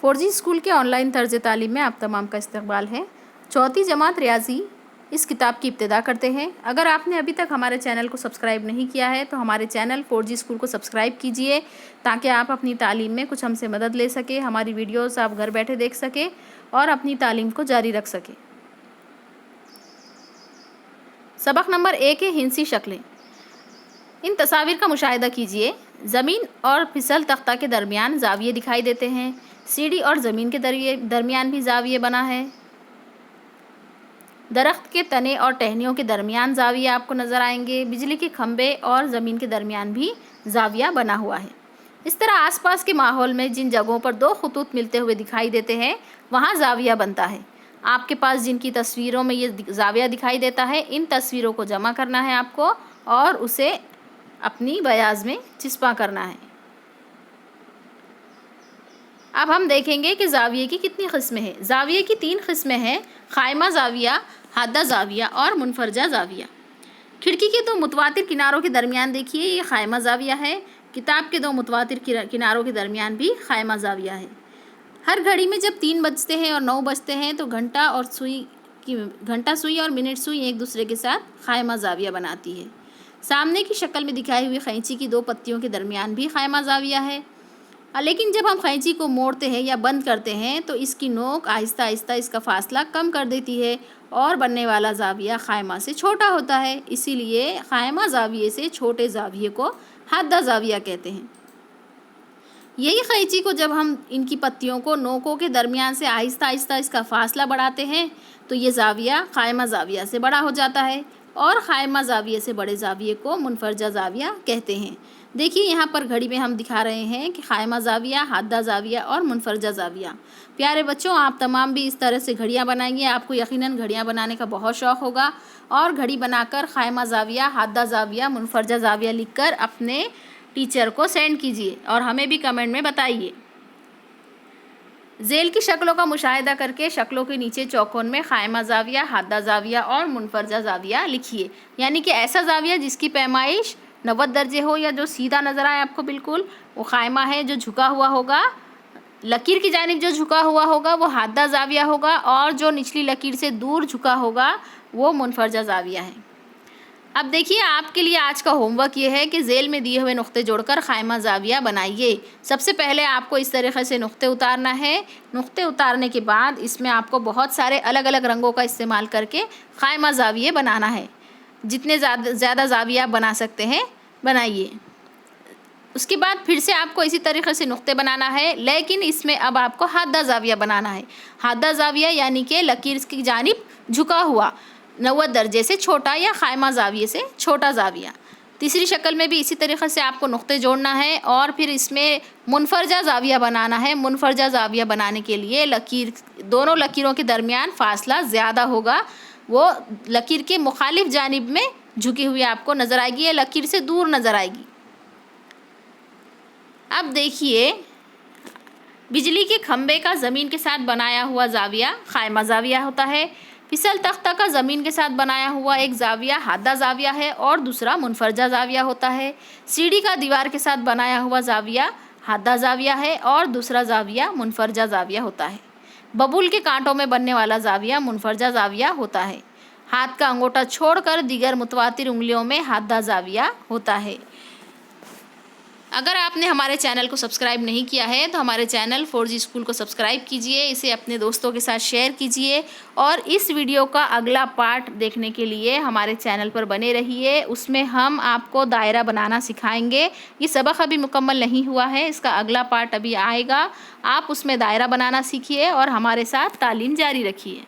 4G school के online तर्ज तालीम में आप तमाम का इस्तकबाल है। चौथी जमात रियाजी इस किताब की इब्तिदा करते हैं। अगर आपने अभी तक हमारे चैनल को सब्सक्राइब नहीं किया है तो हमारे चैनल 4G स्कूल को सब्सक्राइब कीजिए ताकि आप अपनी तालीम में कुछ हमसे मदद ले सकें, हमारी वीडियोस आप घर बैठे देख सकें और अपनी तालीम को जारी रख सकें। सबक नंबर 1 है हिंसी शक्लें। इन तस्वीर का मुशाहिदा कीजिए। ज़मीन और फिसल तख्ता के दरमियान जाविये दिखाई देते हैं। सीढ़ी और ज़मीन के दरमियान भी जाविये बना है। दरख्त के तने और टहनियों के दरमियान जाविये आपको नज़र आएंगे। बिजली के खंभे और ज़मीन के दरमियान भी जाविया बना हुआ है। इस तरह आसपास के माहौल में जिन जगहों पर दो खतूत मिलते हुए दिखाई देते हैं वहाँ जाविया बनता है। आपके पास जिनकी तस्वीरों में ये जाविया दिखाई देता है, इन तस्वीरों को जमा करना है आपको और उसे अपनी बयाज में चिस्पा करना है। अब हम देखेंगे कि जाविये की कितनी किस्में हैं। जाविये की 3 किस्में हैं, खायमा जाविया, हादा जाविया और मुनफरजा जाविया। खिड़की के 2 मुतवातिर किनारों के दरमियान देखिए, ये खायमा जाविया है। किताब के 2 मुतवातिर किनारों के दरमियान भी खायमा जाविया है। हर घड़ी में जब 3 बजते हैं और 9 बजते हैं तो घंटा सुई और मिनट सुई एक दूसरे के साथ खायमा जाविया बनाती है। सामने की शक्ल में दिखाई हुई खैंची की 2 पत्तियों के दरमियान भी खायमा जाविया है। लेकिन जब हम खैंची को मोड़ते हैं या बंद करते हैं तो इसकी नोक आहिस्ता आहिस्ता इसका फासला कम कर देती है और बनने वाला जाविया खायमा से छोटा होता है। इसीलिए खायमा जाविये से छोटे जाविये को हादा जाविया कहते हैं। यही खैंची को जब हम इनकी पत्तियों को नोकों के दरमियान से आहिस्ता आहिस्ता इसका फासला बढ़ाते हैं तो ये जाविया खायमा जाविया से बड़ा हो जाता है और खायमा जाविये से बड़े जाविये को मुनफरजा जाविया कहते हैं। देखिए यहाँ पर घड़ी में हम दिखा रहे हैं कि खायमा जाविया, हादा जाविया और मुनफरजा जाविया। प्यारे बच्चों, आप तमाम भी इस तरह से घड़ियाँ बनाएंगे। आपको यकीनन घड़ियाँ बनाने का बहुत शौक़ होगा और घड़ी बनाकर खायमा जाविया, हादा जाविया, मुनफरजा जाविया लिखकर अपने टीचर को सेंड कीजिए और हमें भी कमेंट में बताइए। झेल की शक्लों का मुशाहिदा करके शक्लों के नीचे चौकोन में खायमा जाविया, हादा जाविया और मुनफरजा जाविया लिखिए। यानी कि ऐसा जाविया जिसकी पैमाइश 90 दर्जे हो या जो सीधा नज़र आए आपको बिल्कुल, वो खायमा है। जो झुका हुआ होगा, लकीर की जानिब जो झुका हुआ होगा वो हादा जाविया होगा और जो निचली लकीर से दूर झुका होगा वो मुनफरजा जाविया है। अब देखिए, आपके लिए आज का होमवर्क ये है कि झेल में दिए हुए नुक्ते जोड़कर खायमा जाविया बनाइए। सबसे पहले आपको इस तरीक़े से नुक्ते उतारना है। नुक्ते उतारने के बाद इसमें आपको बहुत सारे अलग अलग रंगों का इस्तेमाल करके खायमा जाविये बनाना है। जितने ज़्यादा जाविया बना सकते हैं बनाइए। उसके बाद फिर से आपको इसी तरीक़े से नुक्ते बनाना है, लेकिन इसमें अब आपको हादा जाविया बनाना है। हादा जाविया यानी कि लकीर की जानिब झुका हुआ, 90 दर्जे से छोटा या खायमा जाविये से छोटा जाविया। तीसरी शक्ल में भी इसी तरीक़े से आपको नुक्ते जोड़ना है और फिर इसमें मुनफरजा जाविया बनाना है। मुनफरजा जाविया बनाने के लिए दोनों लकीरों के दरमियान फासला ज़्यादा होगा। वो लकीर के मुखालिफ जानिब में झुकी हुई आपको नज़र आएगी या लकीर से दूर नज़र आएगी। अब देखिए, बिजली के खंभे का ज़मीन के साथ बनाया हुआ जाविया खायमा जाविया होता है। फिसल तख्ता का ज़मीन के साथ बनाया हुआ एक जाविया हादा जाविया है और दूसरा मुनफरजा जाविया होता है। सीढ़ी का दीवार के साथ बनाया हुआ जाविया हादा जाविया है और दूसरा जाविया मुनफरजा जाविया होता है। बबूल के कांटों में बनने वाला जाविया मुनफरजा जाविया होता है। हाथ का अंगूठा छोड़कर दीगर मुतवातिर उंगलियों में हादा जाविया होता है। अगर आपने हमारे चैनल को सब्सक्राइब नहीं किया है तो हमारे चैनल 4G स्कूल को सब्सक्राइब कीजिए, इसे अपने दोस्तों के साथ शेयर कीजिए और इस वीडियो का अगला पार्ट देखने के लिए हमारे चैनल पर बने रहिए। उसमें हम आपको दायरा बनाना सिखाएंगे। ये सबक अभी मुकम्मल नहीं हुआ है, इसका अगला पार्ट अभी आएगा। आप उसमें दायरा बनाना सीखिए और हमारे साथ तालीम जारी रखिए।